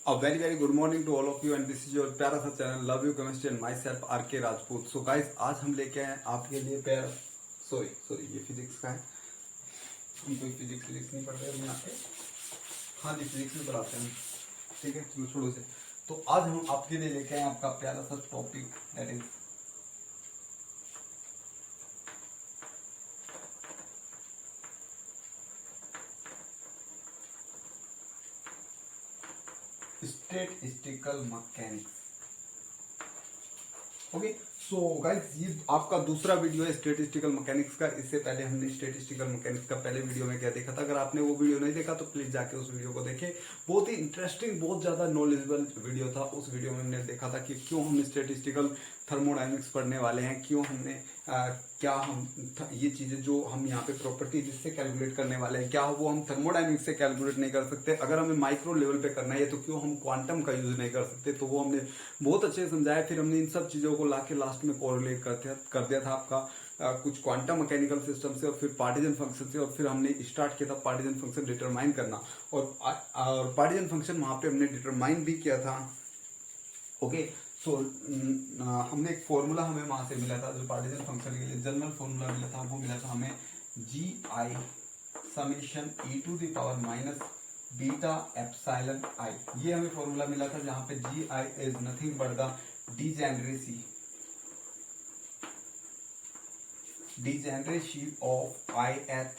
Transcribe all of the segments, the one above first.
A very very good morning to all of you and this is your प्यारा सा channel love you chemistry and myself R K Rajput. So guys आज हम लेके आए आपके लिए प्यारा सॉरी ये फिजिक्स का है। हम कोई फिजिक्स नहीं पढ़ रहे हैं यहाँ पे। हाँ जी फिजिक्स में पढ़ाते हैं, ठीक है चलो छोड़ो से। तो आज हम आपके लिए लेके आए आपका प्यारा सा topic that is statistical mechanics. Okay so guys ये आपका दूसरा वीडियो है स्टैटिस्टिकल मैकेनिक्स का। इससे पहले हमने स्टैटिस्टिकल मैकेनिक्स का पहले वीडियो में क्या देखा था। अगर आपने वो वीडियो नहीं देखा तो प्लीज जाके उस वीडियो को देखें। बहुत ही इंटरेस्टिंग बहुत ज्यादा नॉलेजेबल वीडियो था। उस वीडियो में हमने देखा था कि क्यों हम स्टैटिस्टिकल थर्मोडायनेमिक्स पढ़ने वाले हैं, क्यों हमने क्या हम ये चीजें जो हम यहाँ पे प्रॉपर्टी जिससे कैलकुलेट करने वाले हैं क्या वो हम थर्मोडायनेमिक्स से कैलकुलेट नहीं कर सकते। अगर हमें माइक्रो लेवल पे करना है तो क्यों हम क्वांटम का यूज नहीं कर सकते। तो वो हमने बहुत अच्छे से समझाया। फिर हमने इन सब चीजों को लाके लास्ट में कोरिलेट कर दिया था आपका कुछ क्वांटम मैकेनिकल सिस्टम से और फिर पार्टीजन फंक्शन से। और फिर हमने स्टार्ट किया था पार्टीजन फंक्शन डिटरमाइन करना और पार्टीजन फंक्शन वहां पे हमने डिटरमाइन भी किया था। ओके सो हमने एक फॉर्मूला हमें वहां से मिला था जो पार्टीजन फंक्शन के लिए जनरल फॉर्मूला मिला था। वो मिला था हमें G I summation e to the power minus beta epsilon I. ये हमें फॉर्मूला मिला था जहां पे G I is nothing but the degeneracy of I at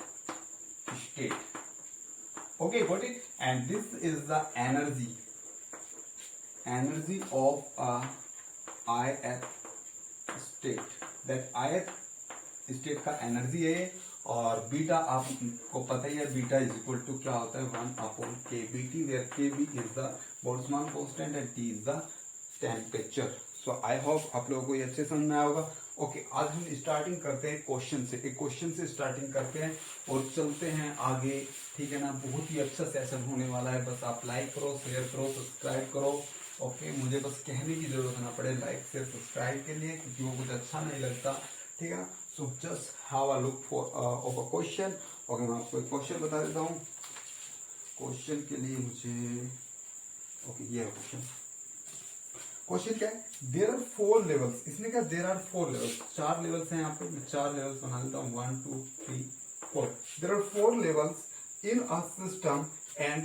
state. Okay, got it? And this is the energy of I at state. That I at state का energy है और beta आपको पता ही है बीटा इज इक्वल टू क्या होता है 1/kBT where kB is the Boltzmann constant and T is the temperature. So I hope आप लोगों को ये अच्छे समझ में आया होगा। ओके आज हम स्टार्टिंग करते हैं क्वेश्चन से। एक क्वेश्चन से स्टार्टिंग करते हैं और चलते हैं आगे, ठीक है ना। बहुत ही अच्छा सेशन होने वाला है। बस आप लाइक करो, शेयर करो, सब्सक्राइब करो। ओके मुझे बस कहने की जरूरत ना पड़े लाइक शेयर सब्सक्राइब के लिए, क्योंकि वो कुछ अच्छा नहीं लगता, ठीक है ना। So just have a look for of a question. Okay मैं आपको एक क्वेश्चन बता देता हूँ। क्वेश्चन के लिए मुझे ओके ये है क्वेश्चन। क्वेश्चन क्या है, देर आर 4 लेवल्स। इसने कहा देर आर 4 लेवल्स, 4 लेवल्स हैं यहाँ पे। मैं 4 लेवल्स बना लेता हूँ 1 2 3 4। There are 4 levels in a system and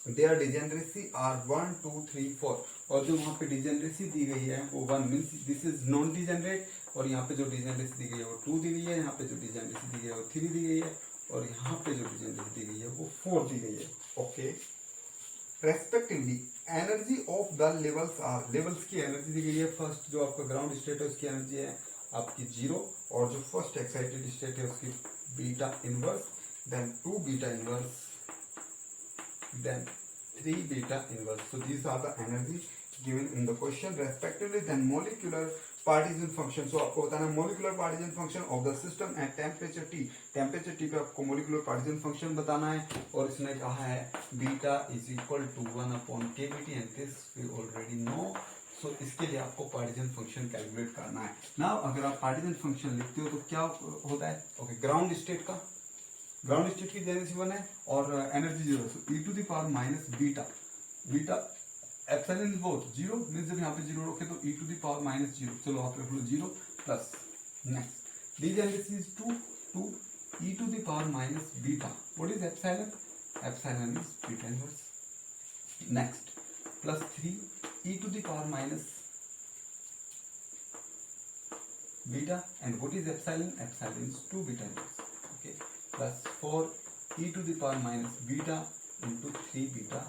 their degeneracy are 1 2 3 4। और जो वहां पे डिजेनरेसी दी गई है वो 1 means this is non degenerate. और यहाँ पे जो डिजेनरेसी दी गई है वो 2 दी गई है। यहाँ पे जो डिजेनरेसी दी गई है वो 3 दी गई है। और यहाँ पे जो डिजेनरेसी दी गई है वो 4 दी गई है। Okay respectively energy of the levels are. Levels की एनर्जी दी गई है। फर्स्ट जो आपका ग्राउंड स्टेट है उसकी एनर्जी है आपकी 0 और जो फर्स्ट एक्साइटेड स्टेट है उसकी beta inverse, then 2 beta inverse, then 3 beta inverse. So these are the energy given in the question respectively. Then molecular partition function. So आपको बताना molecular partition function of the system at temperature T. Temperature T पे आपको molecular partition function बताना है और इसने कहा है beta is equal to 1/kBT and this we already know. So इसके लिए आपको partition function कैलकुलेट करना है। Now अगर आप partition function लिखते हो तो क्या होता है। ओके ग्राउंड स्टेट का ग्राउंड स्टेट की जेनेरेसी 1 है और energy 0। So e to the power minus beta beta epsilon is both 0 means जब यहाँ पे 0 रखे तो e to the power minus 0। चलो आप रख लो 0 plus next degeneracy is 2 e to the power minus beta. What is epsilon? Epsilon is beta inverse. Next plus 3 e to the power minus beta and what is epsilon? Epsilon is 2 beta inverse. Okay plus 4 e to the power minus beta into 3 beta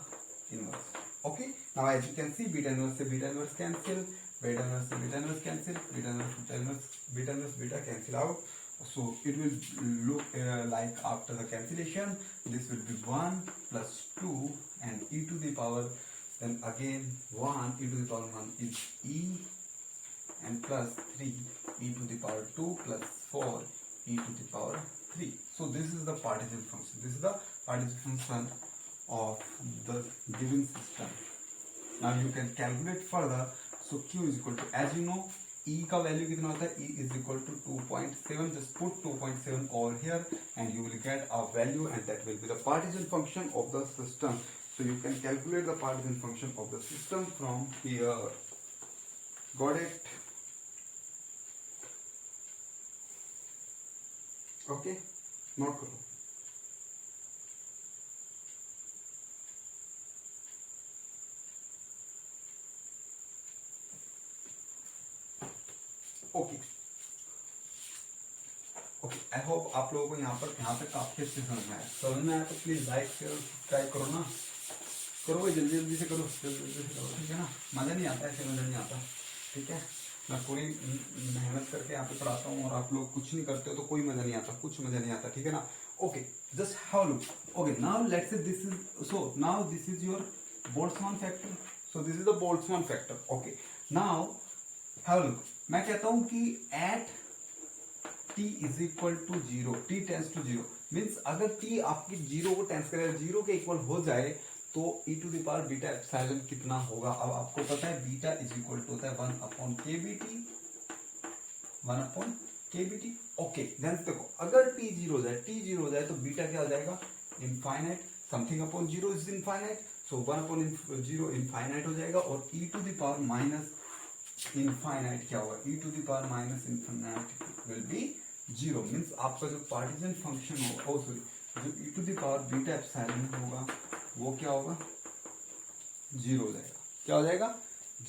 inverse. Okay, now as you can see beta inverse से beta inverse cancel, beta inverse से beta inverse cancel, beta inverse beta cancel out. So it will look like after the cancellation this will be 1 plus 2 and e to the power then again 1 e to the power 1 is e and plus 3 e to the power 2 plus 4 e to the power 3. So this is the partition function. This is the partition function of the given system. Now you can calculate further. So Q is equal to, as you know, E का value कितना होता है? E is equal to 2.7. Just put 2.7 over here and you will get a value and that will be the partition function of the system. So you can calculate the partition function of the system from here. Got it? Okay, note करो. Okay okay, आई hope आप लोगों को यहाँ तक काफी अच्छे समझ में आया तो प्लीज लाइक शेयर सब्सक्राइब करो ना, करो भाई, जल्दी जल्दी से करो, जल्दी जल्दी से करो, ठीक है ना. मजा नहीं आता, ऐसे मजा नहीं आता, ठीक है. मैं पूरी मेहनत करके यहाँ पे पढ़ाता हूँ और आप लोग कुछ नहीं करते हो तो कोई मजा नहीं आता, कुछ मजा नहीं आता, ठीक है ना. Okay, just have look. Okay, now let's say this is, so now this is your Boltzmann factor. So this is the Boltzmann factor. Okay, now have look. मैं कहता हूं कि at t is equal to 0, t tends to 0 means अगर t आपकी 0 को tense करे, 0 के equal हो जाए तो e to the power beta epsilon कितना होगा. अब आपको पता है बीटा इज इक्वल टू होता है 1 upon kbt, 1 upon kbt. Okay, ध्यान से देखो, अगर t 0 हो जाए, t 0 हो जाए तो बीटा क्या हो जाएगा, infinite. Something upon 0 is infinite, so 1 upon 0 infinite हो जाएगा. और e to the power minus infinite क्या होगा, e to the power minus infinite will be 0. Means आपका जो पार्टीशन फंक्शन होगा, ओ सॉरी, जो e to the power beta epsilon होगा वो क्या होगा, 0 हो जाएगा. क्या हो जाएगा,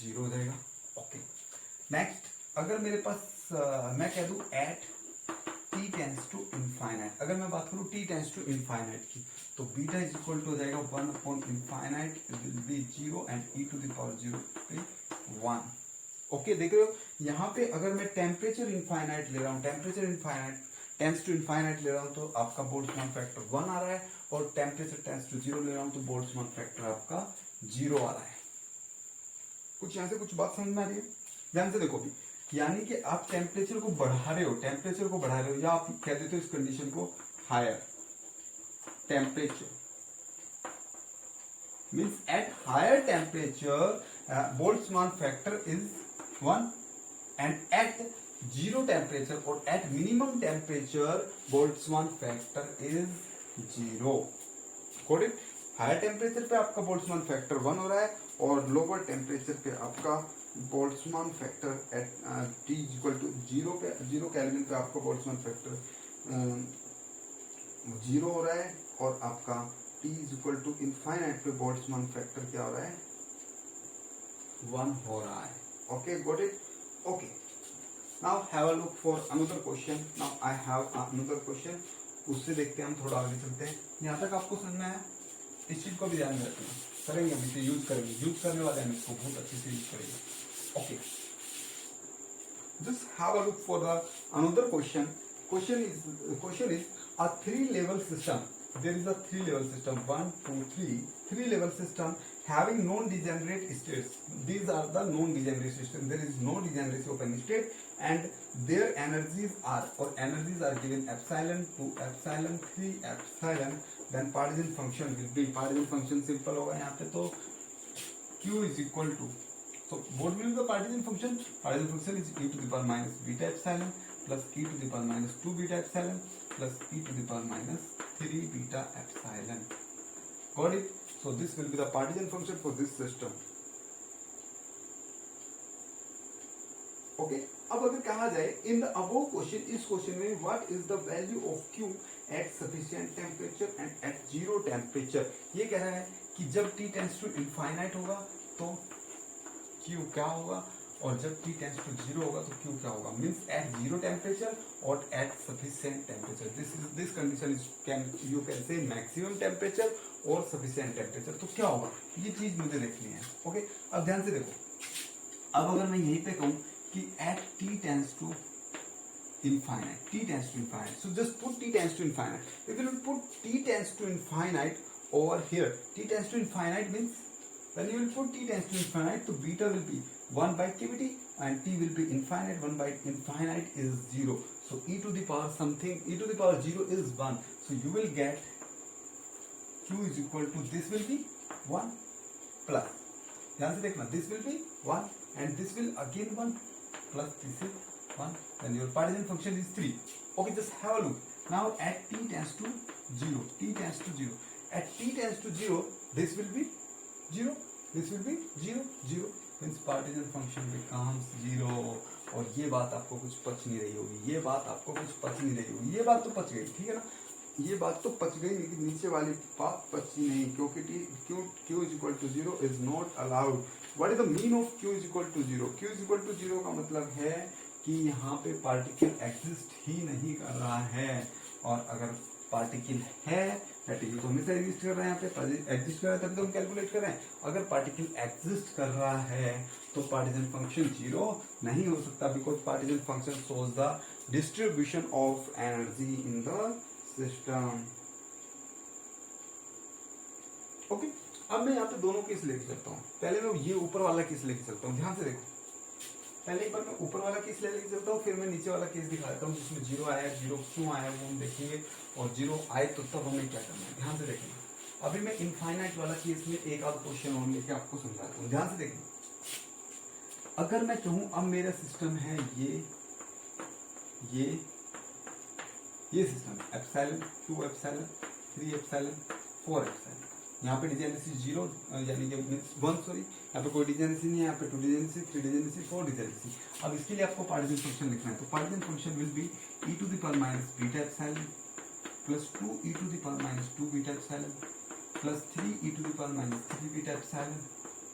0 हो जाएगा. ओके, नेक्स्ट, अगर मेरे पास मैं कह दूं at t tends to infinite, अगर मैं बात करूं t टेंस टू इनफाइनाइट की, तो बीटा इज इक्वल टू हो जाएगा 1 upon infinite will be 0 and e to the power 0 पे 1. ओके, देख रहे हो यहाँ पे अगर मैं टेम्परेचर इनफाइनाइट ले रहा हूँ, temperature infinite tends to infinite ले रहा हूँ तो आपका बोल्ट्जमान फैक्टर 1 आ रहा है. और टेम्परेचर टेंस टू 0 ले रहा हूँ तो बोल्ट्जमान फैक्टर आपका 0 आ रहा है. कुछ यहाँ से कुछ बात समझ में आ रही है, ध्यान से देखो भी. यानी कि आप टेम्परेचर को बढ़ा रहे हो, टेम्परेचर को बढ़ा रहे हो, या आप कह देते हो इस कंडीशन को higher temperature means at higher temperature Boltzmann factor is 1 and at 0 temperature or at minimum temperature Boltzmann factor is 0. Got it? Higher temperature पे आपका बोल्ट्जमान फैक्टर 1 हो रहा है और लोअर टेम्परेचर पे आपका Boltzmann factor at t equal to 0 पे, 0 kelvin पे आपका बोल्ट्जमान फैक्टर 0 हो रहा है. और आपका t is equal to infinite पे बोल्ट्जमान फैक्टर क्या हो रहा है, 1 हो रहा है. Okay, got it. Okay, now have a look for another question. Now I have another question, उससे देखते हैं हम, थोड़ा आगे चलते हैं. यहाँ तक आपको समझ में आया, इस चीज को भी ध्यान में रखना, करेंगे अभी से, यूज करेंगे, यूज करने वाले हम इसको बहुत अच्छे से यूज करेंगे. Okay, just have a look for the another question. Question is a 3-level system. There is a 3-level system, 1, 2, 3, 3-level system having non-degenerate states. These are the non-degenerate systems. There is no degeneracy of any state and their energies are given epsilon 2 epsilon 3 epsilon. Then partition function will be, partition function simple होगा यहाँ पे, तो Q is equal to, so what will be the partition function? Partition function is e to the power minus beta epsilon plus e to the power minus 2 beta epsilon plus e to the power minus 3 beta epsilon. Got it? So this will be the partition function for this system. Okay, अब अगर कहा जाए in the above question, इस question में what is the value of Q at sufficient temperature and at 0 temperature. ये कह रहा है कि जब t tends to infinite होगा तो Q क्या होगा और जब t tends to 0 होगा तो Q क्या होगा. मीन्स at 0 temperature और at sufficient temperature. This condition is you can say maximum temperature और sufficient temperature. तो क्या होगा, ये चीज मुझे देखनी है. ओके, अब ध्यान से देखो, अब अगर मैं यहीं पे कहूँ कि at t tends to infinite, so just put t tends to infinite. If you put t tends to infinite over here, t tends to infinite means when you will put t tends to infinite, so beta will be 1 by kbt and t will be infinite. 1 by infinite is 0. So e to the power something, e to the power 0 is 1. So you will get q is equal to, this will be 1 plus, ध्यान से देखना, this will be 1 and this will again 1 plus this is 1. Then your partition function is 3. Okay, just have a look. Now at t tends to 0, t tends to 0. At t tends to 0, this will be zero, this will be zero, zero means partisan function becomes zero. और ये बात आपको कुछ पच नहीं रही होगी, ये बात आपको कुछ पच नहीं रही होगी, ये बात तो पच गई, ठीक है ना, ये बात तो पच गई, लेकिन नीचे वाली बात पची नहीं, क्योंकि Q is equal to zero is not allowed. What is the mean of Q is equal to zero? Q is equal to zero का मतलब है कि यहाँ पे पार्टिकल एग्जिस्ट ही नहीं कर रहा है, और अगर पार्टिकल है, पार्टिकल तो हमेशा एग्जिस्ट कर रहा है, यहाँ पे एग्जिस्ट कर रहा है तभी तो हम कैलकुलेट कर रहे हैं। अगर पार्टिकल एग्जिस्ट कर रहा है तो पार्टीजन फंक्शन जीरो नहीं हो सकता, because partisan function shows the distribution of energy in the system. Okay, अब मैं यहाँ पे दोनों केस लेके चलता हूँ। पहले मैं ये ऊपर वाला केस लेके चलता हूँ, ध्यान से देखो। पहले एक बार मैं ऊपर वाला केस लेके चलता हूँ, फिर मैं नीचे वाला केस दिखा देता हूँ जिसमें जीरो आया। जीरो क्यों आया वो हम देखेंगे, और जीरो आए तो तब हमें क्या करना है, ध्यान से देखेंगे। अभी मैं इनफाइनाइट वाला केस में एक आध क्वेश्चन और लेके आपको समझाता हूँ, ध्यान से देखेंगे। अगर मैं कहूँ अब मेरा सिस्टम है ये system epsilon, 2 epsilon, 3 epsilon, 4 epsilon. यहाँ पे डिजेनेसी जीरो यानी कि मीन्स 1, सॉरी, यहाँ पे कोई डिजेनेसी नहीं है, यहाँ पे 2 डिजेनेसी, 3 डिजेनेसी, 4 डिजेनेसी। अब इसके लिए आपको पार्टीजन फंक्शन लिखना है, तो partition function will be e to the power minus beta epsilon plus 2 e to the power minus 2 beta epsilon plus 3 e to the power minus 3 beta epsilon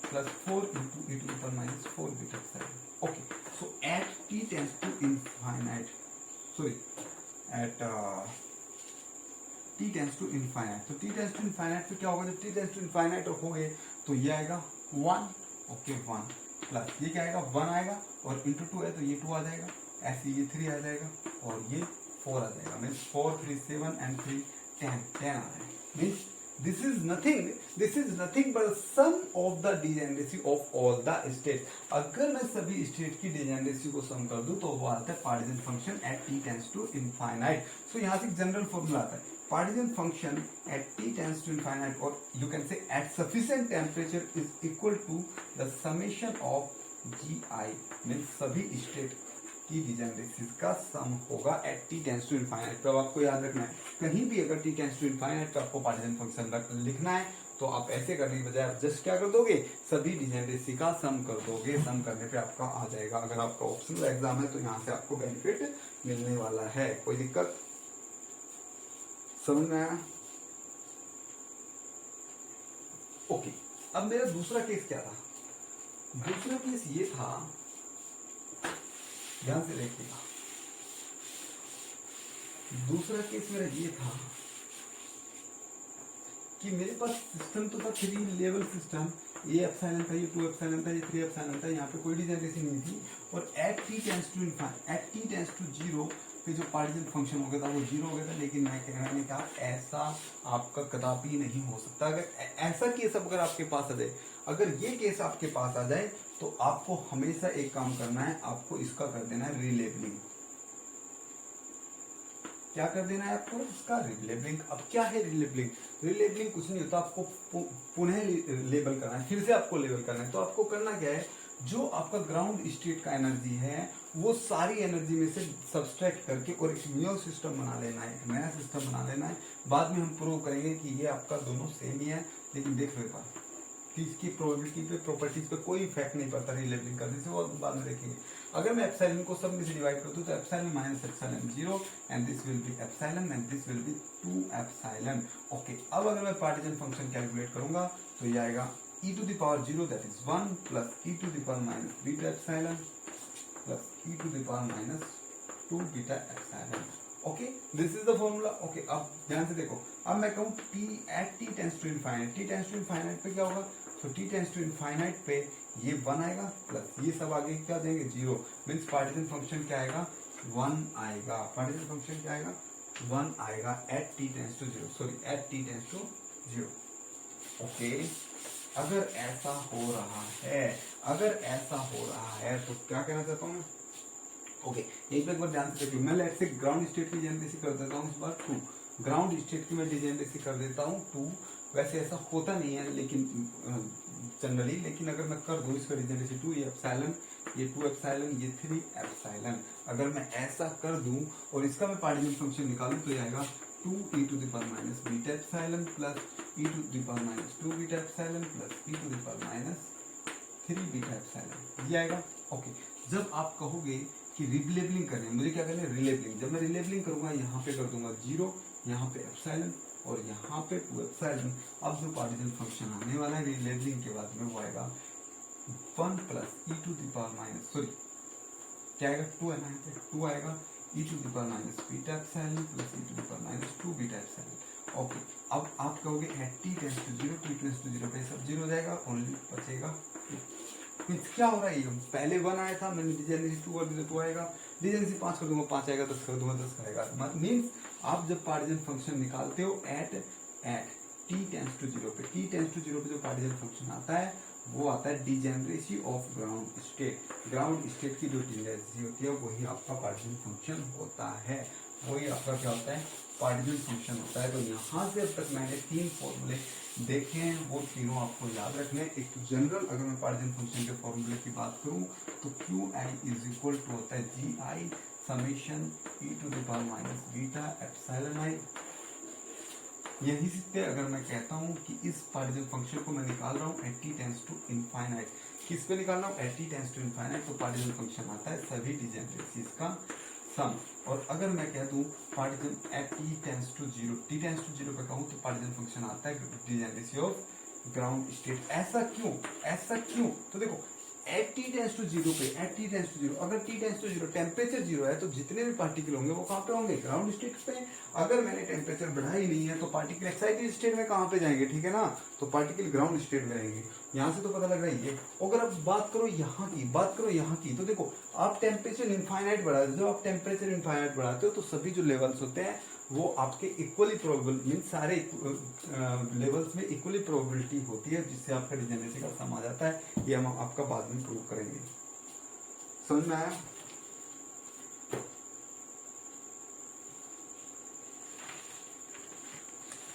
plus 4 into e to the power minus 4 beta epsilon. Okay, so at t tends to infinite, sorry, at t tends to infinite, तो t tends to infinite पे क्या होगा, जब t tends to infinite हो गए तो ये आएगा 1, ओके 1 प्लस ये क्या आएगा 1 आएगा, और इंटू 2 है तो ये 2 आ जाएगा, ऐसे ये 3 आ जाएगा, और ये 4 आ जाएगा, मीन्स 4 3 7 एंड 3 10 आ जाएगा। Means this is nothing but sum of the degeneracy of all the state। अगर मैं सभी स्टेट की डिजेनरेसी को सम कर दूं तो वो आता है partition function at t tends to infinite. So यहाँ से जनरल फॉर्मूला आता है, partition function at t tends to infinite, और you can say at sufficient temperature is equal to the summation of gi, means सभी state की degeneracies का sum होगा at t tends to infinite. तो अब आपको याद रखना है, कहीं भी अगर t टेंड्स टू इनफाइनाइट पे आपको पार्टीजन फंक्शन लिखना है तो आप ऐसे करने की बजाय आप जस्ट क्या कर दोगे, सभी डिजेनरेसी का सम कर दोगे। सम करने पे आपका आ जाएगा। अगर आपका ऑप्शनल एग्जाम है तो यहाँ से आपको बेनिफिट मिलने वाला है। कोई दिक्कत समझ में आया? ओके, अब मेरा दूसरा केस क्या था? दूसरा केस ये था, ध्यान से देखिएगा, दूसरा केस मेरा ये था कि मेरे पास सिस्टम तो था 3 लेवल सिस्टम, ये एप्सिलॉन था, ये 2 एप्सिलॉन था, ये 3 एप्सिलॉन था, यहाँ पे कोई डिजेनरेसी नहीं थी, और at t tends to infinite, at t tends to zero पे जो पार्टीजन फंक्शन हो गया था वो जीरो हो गया था। लेकिन मैं कहने का ऐसा आपका कदापि नहीं हो सकता। अगर ऐसा केस अगर आपके पास आ जाए, अगर ये केस आपके पास आ जाए तो आपको हमेशा एक काम करना है, आपको इसका कर देना है रिलेबलिंग। क्या कर देना है आपको? इसका रिलेबलिंग। अब क्या है रिलेबलिंग? रिलेबलिंग कुछ नहीं होता, आपको पुनः लेबल करना है, फिर से आपको लेबल करना है। तो आपको करना क्या है, जो आपका ग्राउंड स्टेट का एनर्जी है वो सारी एनर्जी में से सब्सट्रैक्ट करके और एक न्यू सिस्टम बना लेना है, एक नया सिस्टम बना लेना है। बाद में हम प्रूव करेंगे कि ये आपका दोनों सेम ही है, लेकिन देख लो पास कि इसकी प्रोबेबिलिटी पे, प्रॉपर्टीज पे कोई इफेक्ट नहीं पड़ता रिलेबलिंग करने से, वो बाद में देखेंगे। अगर मैं एप्सिलॉन को सब में से डिवाइड कर दूं तो epsilon minus epsilon 0 and this will be epsilon and this will be 2 epsilon. Okay, अब अगर मैं पार्टीजन फंक्शन कैलकुलेट करूंगा तो ये आएगा e to the power 0 that is 1 plus e to the power minus beta epsilon plus e to the power minus 2 beta epsilon. Okay, this is the formula. Okay, अब ध्यान से देखो, अब मैं कहूँ t at t tends to infinite, t tends to infinite पे क्या होगा, तो t टेंड्स टू इनफाइनाइट पे ये 1 आएगा प्लस ये सब आगे क्या देंगे 0, मीन्स पार्टीजन फंक्शन क्या आएगा 1 आएगा। पार्टीजन फंक्शन क्या आएगा 1 आएगा at t tends to 0, sorry at t tends to 0। Okay, अगर ऐसा हो रहा है, अगर ऐसा हो रहा है तो क्या कहना चाहता हूँ मैं? ओके, एक बार ध्यान से देखिए, मैं लेट से ग्राउंड स्टेट की डिजेनरेसी कर देता हूँ इस बार 2, ग्राउंड स्टेट की मैं डिजेनरेसी कर देता हूँ 2। वैसे ऐसा होता नहीं है लेकिन जनरली, लेकिन अगर मैं कर दूँ इसका डिजेनरेसी 2, ये एप्सिलॉन, ये 2 एप्सिलॉन, ये 3 एप्सिलॉन, अगर मैं ऐसा कर दूँ और इसका मैं पार्टीजन फंक्शन निकालूँ तो ये आएगा 2 e to the power minus beta epsilon plus e to the power minus 2 beta epsilon plus e to the power minus 3 beta epsilon, ये आएगा। ओके, जब आप कहोगे कि रिलेबलिंग करनी है, मुझे क्या करना है, रिलेबलिंग। जब मैं रिलेबलिंग करूंगा यहाँ पे कर दूंगा 0, यहाँ पे एप्सिलॉन और यहाँ पे 2 एप्सिलॉन। अब जो पार्टिकल फंक्शन आने वाला है रिलेबलिंग के बाद में वो आएगा 1 plus e to the power minus, sorry क्या आएगा, 2 है ना, यहाँ पे 2 आएगा e to the power minus beta epsilon plus e to the power minus 2 beta epsilon. Okay, अब आप कहोगे at T tends to 0, T tends to 0 पे सब 0 हो जाएगा, ओनली बचेगा मीन्स क्या हो रहा है, ये पहले 1 आया था, मैंने डिजेनरेसी 2 कर दिया 2 आएगा, डिजेनरेसी 5 कर दूंगा 5 आएगा, 10 कर दूंगा 10 आएगा। मीन्स आप जब पार्टिकल फंक्शन निकालते हो एट टी टेंड्स टू 0 पे, टी टेंड्स टू 0 पे जो पार्टिकल फंक्शन आता है वो आता है degeneracy of ground state. Ground state की जो डिजेनरेसी होती है वही आपका पार्टिकल फंक्शन होता है, वही आपका क्या होता है, पार्टिकल फंक्शन होता है। तो यहाँ से अब तक मैंने 3 फॉर्मूले देखे हैं, वो तीनों आपको याद रखने हैं। एक जनरल अगर मैं पार्टिकल फंक्शन के फॉर्मूले की बात करूँ तो Q i is equal to होता है g I summation e to the power minus beta epsilon i. यही से अगर मैं कहता हूँ कि इस पार्टिकल फंक्शन को मैं निकाल रहा हूँ at T tends to infinite, किस पे निकाल रहा हूँ, at T tends to infinite, तो पार्टिकल फंक्शन आता है सभी डिजेनरेसीज का सम। और अगर मैं कह दूं particle at T tends to 0, T tends to 0 पे कहूँ तो पार्टिकल फंक्शन आता है डिजेनरेसी ऑफ ग्राउंड स्टेट। ऐसा क्यों, ऐसा क्यों, तो देखो एट टी टेंड्स टू 0 पे, एट टी टेंड्स टू 0, अगर टी टेंड्स टू 0 टेम्परेचर 0 है तो जितने भी पार्टिकल होंगे वो कहाँ पे होंगे, ग्राउंड स्टेट पे। अगर मैंने टेम्परेचर बढ़ा ही नहीं है तो पार्टिकल एक्साइटेड स्टेट में कहाँ पे जाएंगे, ठीक है ना, तो पार्टिकल ग्राउंड स्टेट में रहेंगे। यहाँ से तो पता लग रहा है ये। अगर आप बात करो यहाँ की, बात करो यहाँ की, तो देखो आप टेम्परेचर इनफाइनाइट बढ़ाते हो, जब आप टेम्परेचर इनफाइनाइट बढ़ाते हो तो सभी जो लेवल्स होते हैं वो आपके इक्वली प्रोबेबल, मीन सारे लेवल्स में इक्वली प्रोबेबिलिटी होती है जिससे आपका डिजेनरेसी का सम आ जाता है। ये हम आपका बाद में प्रूव करेंगे। समझ में आया?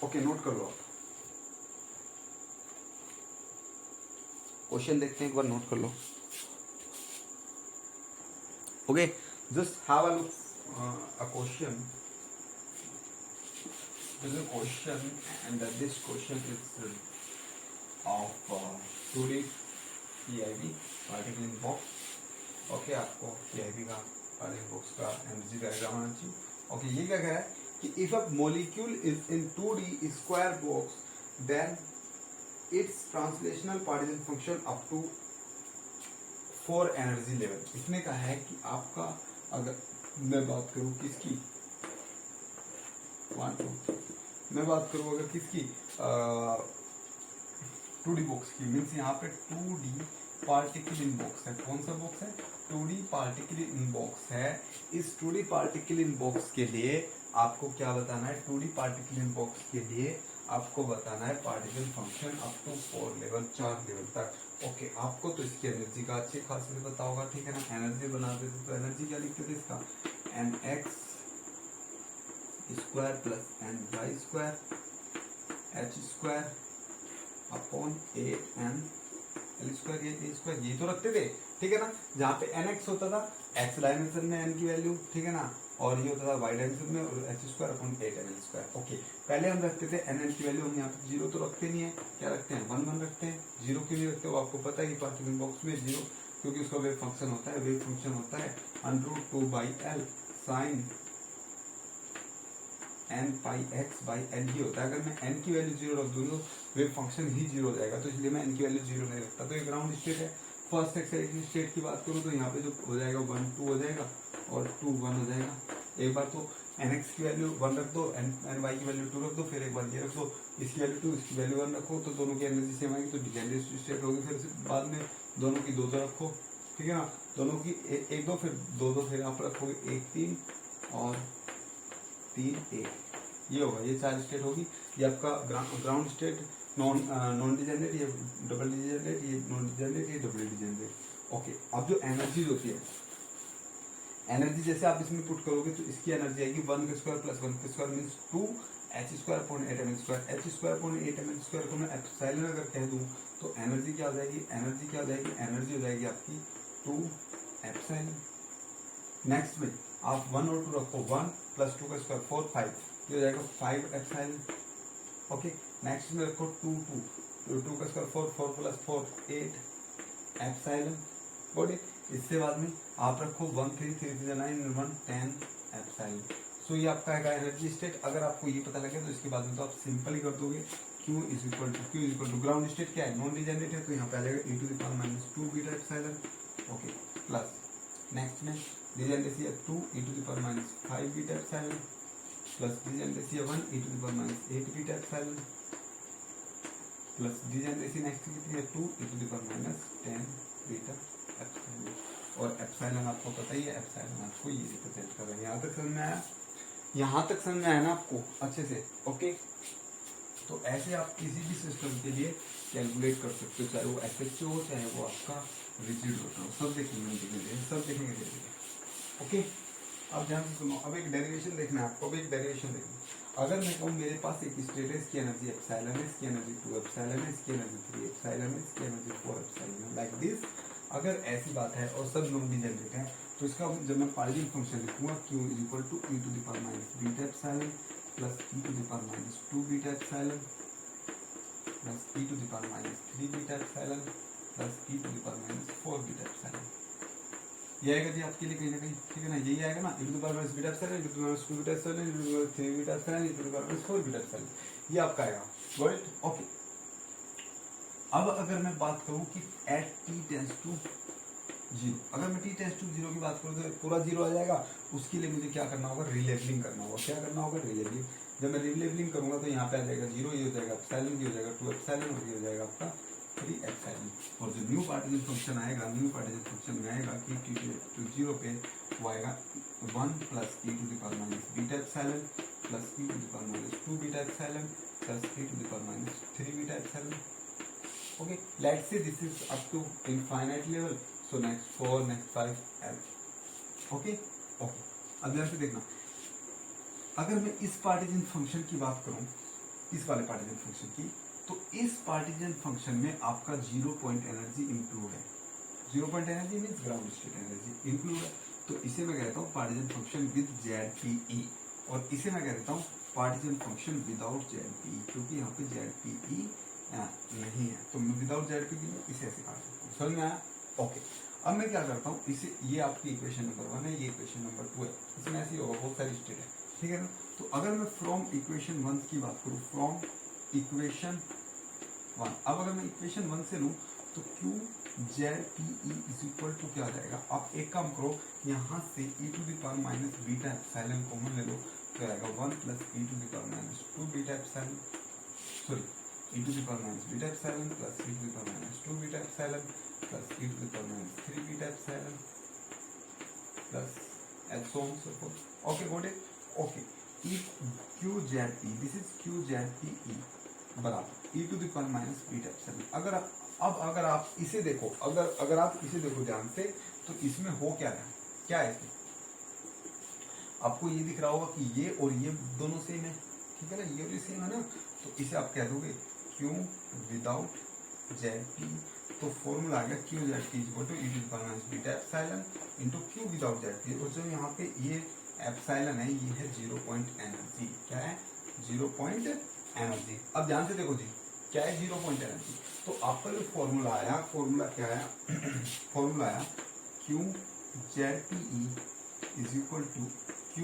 ओके, नोट कर लो आप, क्वेश्चन देखते हैं, एक बार नोट कर लो। Okay, just have a look a question. This is a question, and this question is of 2D PIV particle in box. Okay, आपको PIV का particle box का एनर्जी डायग्राम आना चाहिए। ओके, ये क्या कह रहा है कि if a molecule is in 2D square box, then its translational particle function up to 4 energy level. इसने कहा है कि आपका, अगर मैं बात करूँ किसकी, मैं बात करूँ अगर किसकी 2D बॉक्स की, मीन्स यहाँ पे 2D पार्टिकल इन बॉक्स है। कौन सा बॉक्स है, 2D पार्टिकल इन बॉक्स है। इस 2D पार्टिकल इन बॉक्स के लिए आपको क्या बताना है, 2D पार्टिकल इन बॉक्स के लिए आपको बताना है particle function up to 4 level, 4 level तक। ओके, आपको तो इसकी एनर्जी का अच्छे खास से पता होगा, ठीक है ना। एनर्जी बना देते तो एनर्जी क्या लिखते थे इसका, n x square plus n y square h square upon a n l square, ये स्क्वायर, ये तो रखते थे, ठीक है ना। जहाँ पे एन एक्स होता था एक्स डायमेंशन में एन की वैल्यू, ठीक है ना, और ये होता था वाई डायमेंशन में और h square upon 8 n square. Okay, पहले हम रखते थे एन एन की वैल्यू, हम यहाँ पे 0 तो रखते नहीं है, क्या रखते हैं 1 1 रखते हैं। 0 क्यों नहीं रखते हो, आपको पता है कि पार्टिकल बॉक्स में 0, क्योंकि उसका वेव फंक्शन होता है, वेव फंक्शन होता है √2/L sine n pi x by n ही होता है। अगर मैं एन की वैल्यू 0 रख दूंगा तो वेव फंक्शन ही 0 हो जाएगा, तो इसलिए मैं एन की वैल्यू 0 नहीं रखता। तो ये ग्राउंड स्टेट है। फर्स्ट एक्साइटेड स्टेट की बात करूँ तो यहाँ पे जो हो जाएगा 1 2 हो जाएगा और 2 1 हो जाएगा। एक बार तो एन एक्स की वैल्यू 1 रख दो, एन वाई की वैल्यू 2 रख दो, फिर एक बार ये रख दो, इसकी वैल्यू 2 इसकी वैल्यू 1 रखो, तो दोनों की एनर्जी सेम आएगी, तो डिजेनरेट स्टेट होगी। फिर बाद में दोनों की 2 2 रखो, ठीक है ना, दोनों की 1 2 फिर 2 2, फिर आप रखोगे 1 3 और 3 1, ये होगा, ये 4 स्टेट होगी। ये आपका ग्राउंड स्टेट, नॉन डिजेनरेट, ये डबल डिजेनरेट, ये नॉन डिजेनरेट, ये डबल डिजेनरेट। ओके, अब जो एनर्जी होती है, एनर्जी जैसे आप इसमें पुट करोगे तो इसकी एनर्जी आएगी 1 का स्क्वायर प्लस 1 का square means 2 h square upon 8 m square. H square upon 8 m square को मैं एप्सिलॉन अगर कह दूं तो एनर्जी क्या हो जाएगी, एनर्जी क्या हो जाएगी, एनर्जी हो जाएगी आपकी 2 एप्सिलॉन। नेक्स्ट में आप 1 और 2 रखो, 1 प्लस 2 का स्क्वायर 4 5, ये हो जाएगा 5 एप्सिलॉन। ओके, नेक्स्ट में रखो 2 2 का square 4 4 plus 4 8 epsilon. Got it. इससे बाद में आप रखो 1 3 3 3 9 1 10 एप्सिलॉन। सो ये आपका है एनर्जी स्टेट। अगर आपको ये पता लगे तो इसके बाद में तो आप सिंपल ही कर दोगे, Q is equal to ground state क्या है, नॉन डिजेनरेट है, तो यहाँ पे आ जाएगा e⁻² beta epsilon. Okay, plus next में डिजेनरेसी है 2 e⁻⁵ beta epsilon, plus degeneracy है 1 e⁻⁸ beta epsilon, plus degeneracy next कितनी है 2 e⁻⁻10 बीटा एप्सिलॉन। और एप्सिलॉन आपको पता ही है, एप्सिलॉन आपको ये रिप्रेजेंट कर रहा है। यहाँ तक समझ में आया, यहाँ तक समझ में आया ना आपको अच्छे से। ओके, तो ऐसे आप किसी भी सिस्टम के लिए कैलकुलेट कर सकते हो, चाहे वो एसएचओ हो, चाहे वो आपका रिजिड होता हो, सब देखेंगे धीरे-धीरे, सब देखेंगे धीरे-धीरे। ओके, अब ध्यान से सुनो, अब एक डेरिवेशन देखना है आपको, अब एक डेरिवेशन देखना। अगर मैं कहूँ मेरे पास एक स्टेट है, इसकी एनर्जी एप्सिलॉन है, इसकी एनर्जी 2 एप्सिलॉन है, इसकी एनर्जी 3 एप्सिलॉन है, इसकी एनर्जी 4 एप्सिलॉन है, लाइक दिस। अगर ऐसी बात है और सब नॉन डिजेनरेट है, तो इसका जब मैं पार्शियल फंक्शन लिखूंगा Q इज इक्वल टू e⁻⁻बीटा epsilon plus e⁻² beta epsilon plus e⁻³ beta epsilon plus e⁻⁴ beta epsilon. ये आएगा जी आपके लिए कहीं ना कहीं, ठीक है ना, यही आएगा ना, e⁻⁻ beta epsilon, e⁻² beta epsilon, e⁻³ beta epsilon, e⁻⁴ beta epsilon, ये आपका आएगा। Got it. ओके, अब अगर मैं बात करूं कि एट t टेंड्स टू 0, अगर मैं t टेंड्स टू 0 की बात करूं तो पूरा 0 आ जाएगा। उसके लिए मुझे क्या करना होगा, रिलेबलिंग करना होगा। क्या करना होगा, रिलेबलिंग। जब मैं रिलेबलिंग करूंगा तो यहाँ पे आ जाएगा 0, ये हो जाएगा एप्सिलॉन, ये हो जाएगा 2 एप्सिलॉन, और ये हो जाएगा आपका 3 एप्सिलॉन। और जो न्यू पार्टिकल फंक्शन आएगा, न्यू पार्टिकल फंक्शन में आएगा कि t टू 0 पे वो आएगा 1 प्लस e⁻बीटा epsilon plus e⁻² beta epsilon plus e⁻³ beta epsilon. Okay, let's say this is up to infinite level, so next 4, next 5, okay, okay. अब ध्यान से देखना, अगर मैं इस पार्टीजन फंक्शन की बात करूं, इस वाले पार्टीजन फंक्शन की, तो इस पार्टीजन फंक्शन में आपका 0 पॉइंट एनर्जी इंक्लूड है। 0 point energy means ground state energy include है। तो इसे मैं कहता हूँ पार्टीजन फंक्शन विद ZPE, और इसे मैं कहता हूँ पार्टीजन फंक्शन विदाउट ZPE, क्योंकि यहाँ पे ZPE नहीं है, तो मैं विदाउट ZPE इसे ऐसे काट सकता हूँ। समझ में आया? ओके, अब मैं क्या करता हूँ, इसे, ये आपकी इक्वेशन नंबर 1 है, ये इक्वेशन नंबर 2 है, इसमें ऐसे ही होगा, बहुत सारी स्टेट है, ठीक है ना। तो अगर मैं फ्रॉम इक्वेशन 1 की बात करूँ, फ्रॉम इक्वेशन 1, अब अगर मैं इक्वेशन 1 से लूँ तो Q ZPE is equal to क्या आ जाएगा, आप एक काम करो, यहाँ से e⁻बीटा एप्सिलॉन कॉमन ले लो, तो आएगा 1 plus e⁻² beta epsilon, sorry e⁻बीटा epsilon plus e⁻² beta epsilon plus e⁻³ beta epsilon plus so on so forth. Okay, got it? Okay, QZP, this is QZPE बराबर e⁻बीटा एप्सिलॉन। अगर आप इसे देखो, अगर आप इसे देखो ध्यान से, तो इसमें हो क्या रहा है, क्या है इसमें, आपको ये दिख रहा होगा कि ये और ये दोनों सेम है, ठीक है ना, ये भी सेम है ना, तो इसे आप कह दोगे Q विदाउट ZP, तो फॉर्मूला आ गया QZP इक्वल टू e⁻बीटा epsilon into Q without ZP, और जो यहाँ पे ये एप्सिलॉन है, ये है 0 पॉइंट एनर्जी। क्या है? 0 पॉइंट एनर्जी। अब ध्यान से देखो जी, क्या है 0 पॉइंट एनर्जी, तो आपका जो फॉर्मूला आया, फॉर्मूला क्या आया, फॉर्मूला आया QZPE is equal to Q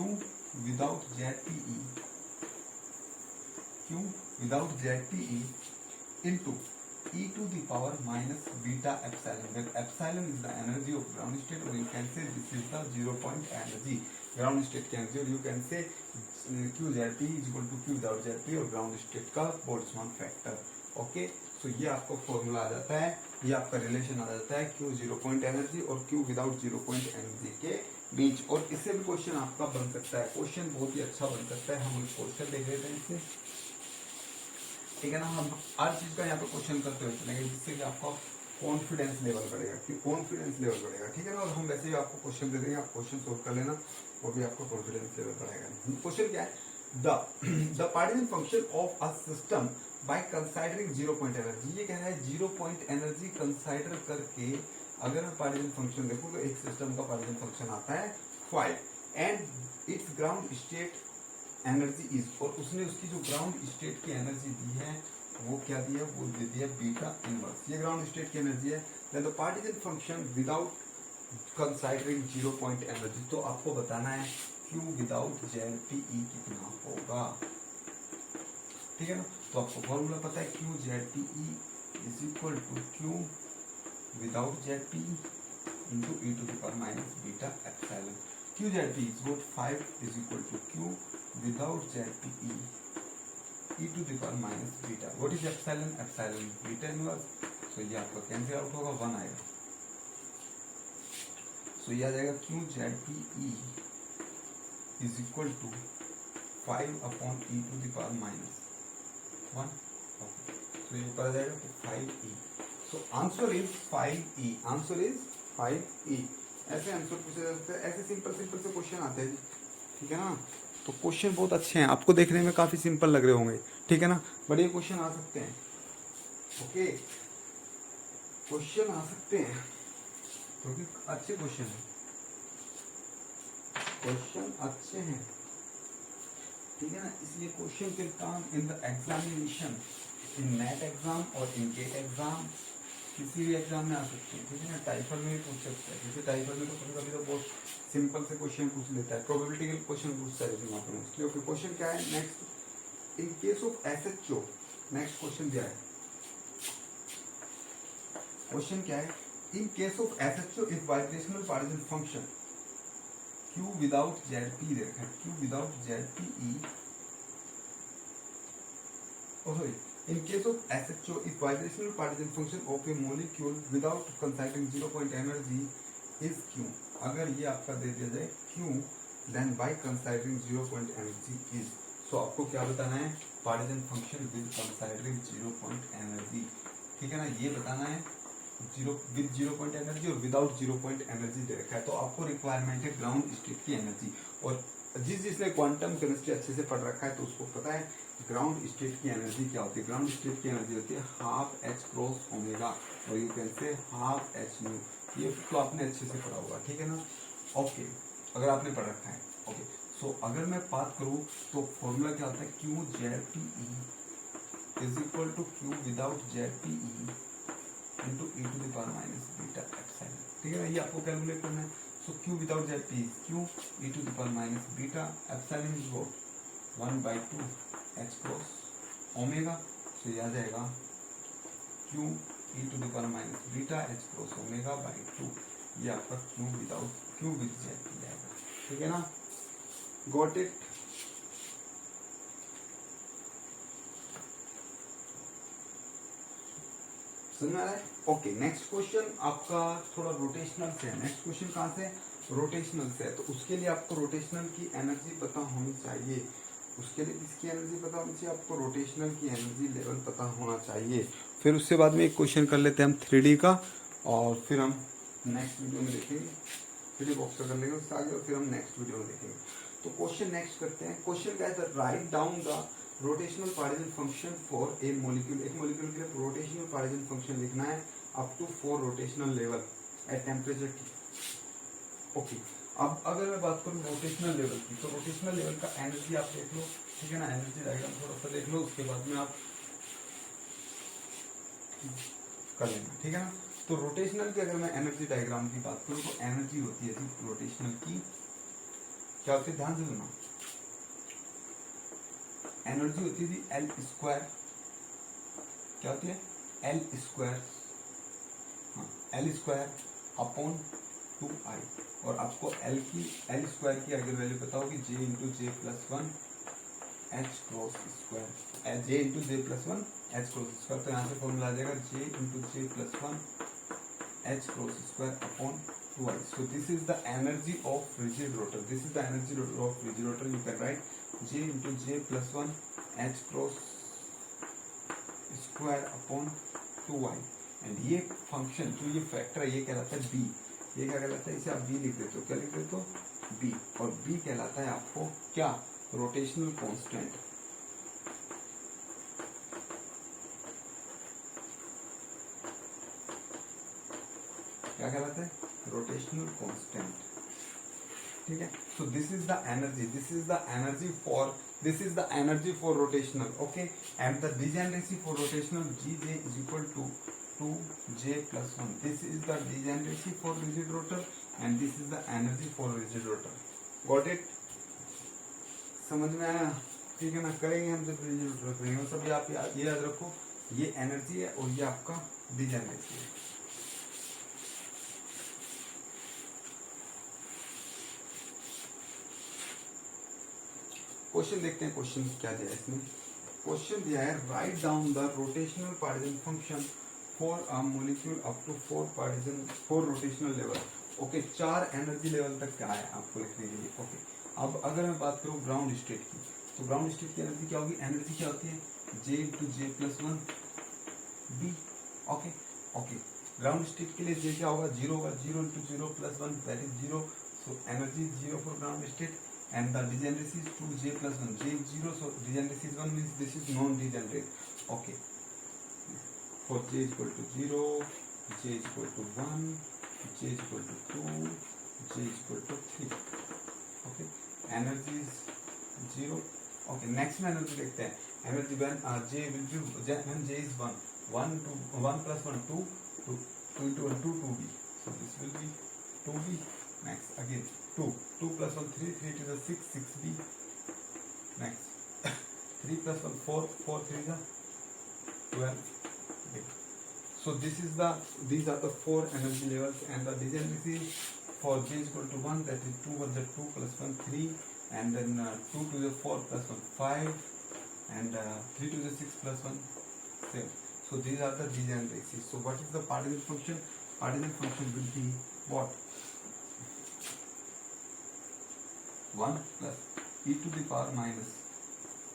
without ZPE, Q without ZPE into e⁻बीटा epsilon, where epsilon is the energy of ground state, or you can say this is the 0 point energy, ground state की energy, or you can say QZP is equal to Q without ZP और ground state का Boltzmann factor. Okay, सो ये आपको formula आ जाता है, ये आपका relation आ जाता है Q 0 पॉइंट एनर्जी और Q विदाउट 0 पॉइंट एनर्जी के बीच। और इससे भी क्वेश्चन आपका बन सकता है, क्वेश्चन बहुत ही अच्छा बन सकता है। हम क्वेश्चन देख लेते हैं इससे, ठीक है ना। हम हर चीज का यहाँ पे क्वेश्चन करते हुए चलेंगे, जिससे कि आपका कॉन्फिडेंस लेवल बढ़ेगा, कि कॉन्फिडेंस लेवल बढ़ेगा, ठीक है ना। और हम वैसे ही आपको क्वेश्चन दे देंगे, आप क्वेश्चन सोल्व कर लेना, वो भी आपका कॉन्फिडेंस लेवल बढ़ाएगा। क्वेश्चन क्या है, the partition function of a system by considering 0 point energy. ये कह रहा है 0 पॉइंट एनर्जी कंसाइडर करके अगर मैं पार्टीशन फंक्शन देखूं तो एक सिस्टम का पार्टीशन फंक्शन आता है 5 and it's ground state energy is, और उसने उसकी जो ग्राउंड स्टेट की एनर्जी दी है वो क्या दी है, वो दे दी है बीटा इनवर्स। ये ग्राउंड स्टेट की एनर्जी है। Then the particle function without considering 0 point energy. तो आपको बताना है Q विदाउट ZPE कितना होगा, ठीक है ना। तो आपको फॉर्मूला पता है Q ZPE is equal to Q without ZPE into e to the power minus beta epsilon. Q ZP is what 5 is equal to Q without ZPE e to the power minus beta. What is epsilon? Epsilon beta inverse. So ये आपका cancel out होगा, 1 आएगा। So ये आ जाएगा Q ZPE is equal to 5 upon e to the power minus 1. Okay. So ये ऊपर आ जाएगा तो 5e. So answer is 5e. Answer is 5e। ऐसे आंसर पूछे जा सकते हैं, ऐसे सिंपल सिंपल से क्वेश्चन आते हैं, ठीक है ना। तो क्वेश्चन बहुत अच्छे हैं, आपको देखने में काफी सिंपल लग रहे होंगे, ठीक है ना, बड़े क्वेश्चन आ सकते हैं। ओके, क्वेश्चन आ सकते हैं क्योंकि अच्छे क्वेश्चन हैं, क्वेश्चन अच्छे हैं, ठीक है ना। इसलिए क्वेश्चन के काम in the examination, in net exam और इन गेट एग्जाम, किसी भी एग्जाम में आ सकते हैं, ठीक है ना। टाइफल में भी पूछ सकते हैं, जैसे टाइफल में तो कभी कभी तो बहुत सिंपल से क्वेश्चन पूछ लेता है, प्रोबेबिलिटी के क्वेश्चन पूछता है वहाँ पर मोस्टली। ओके, क्वेश्चन क्या है next, in case of SHO, next question क्या है, क्वेश्चन क्या है, in case of SHO if vibrational particle function Q without ZP देखा है, Q without ZPE, in case of SHO, if vibrational particle function of a molecule without considering 0 point energy is Q, अगर ये आपका दे दिया जाए Q, then by considering 0 point energy is, so आपको क्या बताना है, particle function with considering 0 point energy, ठीक है ना। ये बताना है with 0 point energy और without 0 point energy दे रखा है। तो आपको रिक्वायरमेंट है ग्राउंड स्टेट की एनर्जी, और जिसने क्वांटम केमिस्ट्री अच्छे से पढ़ रखा है तो उसको पता है ग्राउंड स्टेट की एनर्जी क्या होती है। ग्राउंड स्टेट की एनर्जी होती है हाफ एच क्रॉस ओमेगा, और यू कैन से हाफ एच न्यू। ये तो आपने अच्छे से पढ़ा होगा, ठीक है ना। ओके, अगर आपने पढ़ रखा है। ओके, सो अगर मैं बात करूँ तो फॉर्मूला क्या होता है, Q ZPE is equal to Q without ZPE into e to the power minus beta epsilon, ठीक है ना। ये आपको कैलकुलेट करना है। So Q without ZPE is Q e to the power minus beta epsilon is what 1/2 h cross omega. So ये आ जाएगा Q e to the power minus beta h cross omega by 2। ये आपका Q without Q with ZP जाएगा, ठीक है ना। Got it. समझ में आ रहा है। ओके, नेक्स्ट क्वेश्चन आपका थोड़ा रोटेशनल से है। नेक्स्ट क्वेश्चन कहाँ से, रोटेशनल से है। तो उसके लिए आपको रोटेशनल की एनर्जी पता होनी चाहिए। उसके लिए किसकी एनर्जी पता होनी चाहिए, आपको रोटेशनल की एनर्जी लेवल पता होना चाहिए। फिर उसके बाद में एक क्वेश्चन कर लेते हैं हम 3D का, और फिर हम नेक्स्ट वीडियो में देखेंगे। 3D बॉक्स का कर लेंगे उससे आगे, और फिर हम नेक्स्ट वीडियो में देखेंगे। तो क्वेश्चन नेक्स्ट करते हैं। क्वेश्चन क्या है, write down the rotational particle function for a molecule. एक मॉलिक्यूल के लिए रोटेशनल पार्टिकल फंक्शन लिखना है up to 4 rotational level at temperature T। Okay, अब अगर मैं बात करूँ रोटेशनल लेवल की, तो रोटेशनल लेवल का एनर्जी आप देख लो, ठीक है ना। एनर्जी डायग्राम थोड़ा सा देख लो, उसके बाद में आप कर लेना, ठीक है ना। तो रोटेशनल की अगर मैं एनर्जी डायग्राम की बात करूँ तो एनर्जी होती है रोटेशनल की, क्या होती है, ध्यान से सुनो। एनर्जी होती थी L स्क्वायर, क्या होती है, L स्क्वायर, हाँ L स्क्वायर अपॉन 2I। और आपको L स्क्वायर की अगर वैल्यू पता होगी J into J plus 1 H cross square, J into J plus 1 H cross square. तो यहाँ से फॉर्मूला आ जाएगा J into J plus 1 H cross square upon 2I। So this is the energy of rigid rotor. This is the energy of rigid rotor. You can write J into J plus 1 H cross square upon 2Y। And ये function जो ये factor है ये कहलाता है B। ये क्या कहलाता है, इसे आप B लिख देते हो, क्या लिख देते हो, B। और B कहलाता है आपको क्या, रोटेशनल कांस्टेंट। क्या कहलाता है, रोटेशनल कांस्टेंट, ठीक है। सो this is the energy for this is the energy for rotational, okay, and the degeneracy for rotational Gj is equal to 2j plus 1. This is the degeneracy for rigid rotor and this is the energy for rigid rotor. Got it? समझ में आया? ठीक है ना, करेंगे हम जब rigid rotor करेंगे। सब आप ये याद रखो, ये एनर्जी है और ये आपका डिजेनरेसी है। क्वेश्चन देखते हैं, क्वेश्चन क्या दिया है इसमें। क्वेश्चन दिया है write down the rotational partition function for a molecule up to 4 rotational level. Okay, 4 energy level तक क्या है आपको लिखने के लिए। ओके, अब अगर मैं बात करूं ग्राउंड स्टेट की, तो ग्राउंड स्टेट की एनर्जी क्या होगी? एनर्जी क्या होती है? J into j plus 1 b. Okay okay, ground state के लिए J क्या होगा? 0 होगा। 0 into 0 plus 1 that is 0। So energy 0 for ground state and the degeneracy is 2j plus 1. J is 0, so degeneracy is 1 means this is non-degenerate. Okay, for J is equal to 0, J is equal to 1, J is equal to 2, J is equal to 3. Okay, energy is 0. Okay, next में energy देखते हैं। energy when J will be when J is 1, 1 to 1 plus 1 2 into 1 2b, so this will be 2b. Next again 2 plus 1 3 to the 6 6b. Next 3 plus 1 4 3 is 12. So these are the 4 energy levels and the degeneracy for J is equal to 1, that is 2 was the 2 plus 1 3, and then 2 to the 4 plus 1 5, and 3 to the 6 plus 1 7. So these are the degeneracies. So what is the particle function? Particle function will be what? 1 plus e to the power minus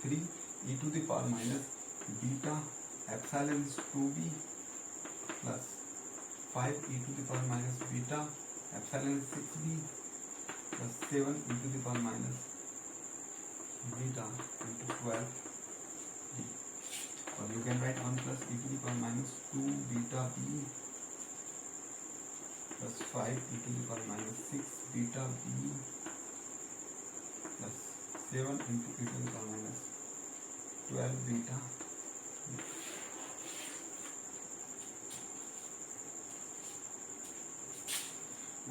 3 e to the power minus beta epsilon is 2b plus 5 e to the power minus beta epsilon is 6b plus 7 e to the power minus beta into 12b, or you can write 1 plus e to the power minus 2 beta b plus 5 e to the power minus 6 beta b plus 7 into e to the power minus 12 beta.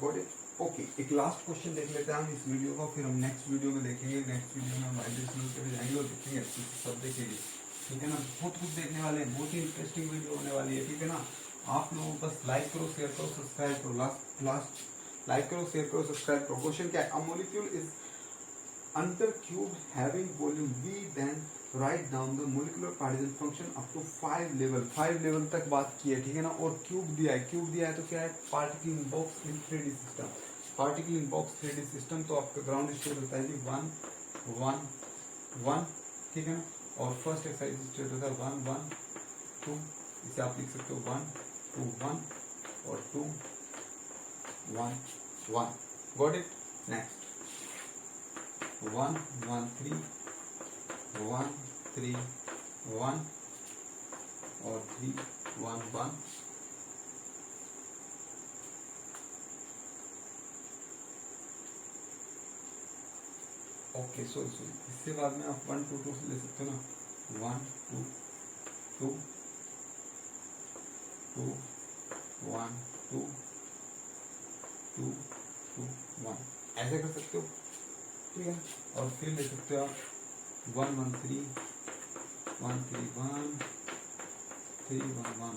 Got it? Okay, एक last question देख लेते हैं हम इस video को, फिर हम next video में देखेंगे। नेक्स्ट वीडियो में हम वाइब्रेशनल पे जाएंगे और देखेंगे, सब देखेंगे। ठीक है ना, बहुत कुछ देखने वाले हैं, बहुत ही इंटरेस्टिंग वीडियो होने वाली है। ठीक है ना, आप लोग बस लाइक करो, शेयर करो, सब्सक्राइब करो। लास्ट लाइक करो, शेयर करो, सब्सक्राइब करो। क्वेश्चन क्या है? A molecule is under cube having volume V, then write down the molecular particle function up to 5 level। 5 level तक बात की है। ठीक है ना, और क्यूब दिया है। क्यूब दिया है तो क्या है? Particle in box in 3D system. Particle in box 3D system, तो आपका ग्राउंड स्टेट होता है जी 1 1 1। ठीक है ना, और फर्स्ट एक्सरसाइज स्टेट होता है 1 1 2। इसे आप लिख सकते हो 1 2 1 और 2 1 1। Got it? नेक्स्ट 1 1 3 1 3 1 और 3 1 1। ओके, सॉरी इससे बाद में आप 1 2 2 से ले सकते हो ना। 1 2 2 2 1 2 2 2 1 ऐसे कर सकते हो। ठीक है, और फिर ले सकते हो आप 1 1 3 1 3 1 3 1 1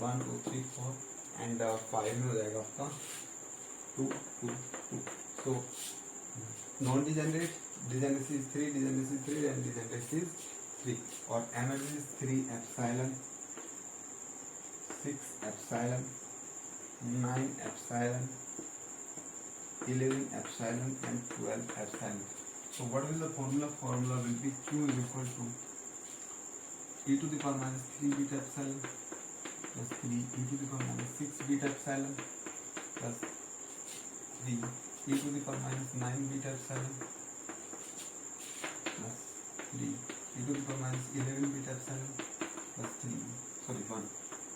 1 2 3 4 एंड 5 में हो जाएगा आपका 2 2 2। So non degenerate, degeneracy is 3, degeneracy 3 and degeneracy is 3, और energy is 3 epsilon 6 epsilon 9 epsilon 11 epsilon and 12 epsilon. So what will the formula? Formula will be Q is equal to e to the power minus 3 beta epsilon plus 3 e to the power minus 6 beta epsilon plus 3 e to the power minus 9 beta epsilon plus 3 e to the power minus 11 beta epsilon plus 1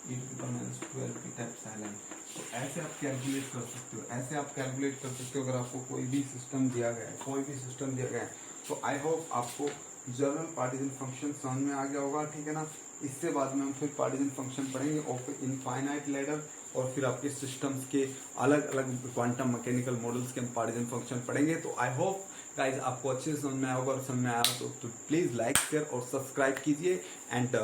e to the super minus 12 beta epsilon. तो ऐसे आप calculate कर सकते हो, ऐसे आप calculate कर सकते हो अगर आपको कोई भी सिस्टम दिया गया है, कोई भी सिस्टम दिया गया है। तो आई होप आपको जनरल पार्टीशन फंक्शन समझ में आ गया होगा, ठीक है ना। इससे बाद में हम फिर पार्टीशन फंक्शन पढ़ेंगे और फिर इनफाइनाइट लैडर और फिर आपके सिस्टम्स के अलग अलग क्वांटम मैकेनिकल मॉडल्स के हम पार्टीशन फंक्शन पढ़ेंगे। तो आई होप गाइज आपको अच्छे से समझ में आया होगा, और समझ में आया तो प्लीज़ लाइक शेयर और सब्सक्राइब कीजिए। And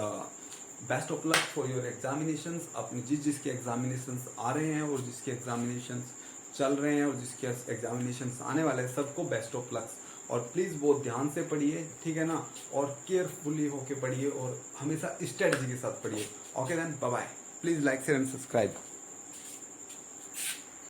best of luck for your examinations. अपने जिसके एग्जामिनेशंस आ रहे हैं और जिसके एग्जामिनेशंस चल रहे हैं और जिसके एग्जामिनेशंस आने वाले हैं, सबको बेस्ट ऑफ लक। और प्लीज़ बहुत ध्यान से पढ़िए, ठीक है ना, और केयरफुली होके पढ़िए और हमेशा स्ट्रेटजी के साथ पढ़िए। Okay then, bye bye. Please like share and subscribe.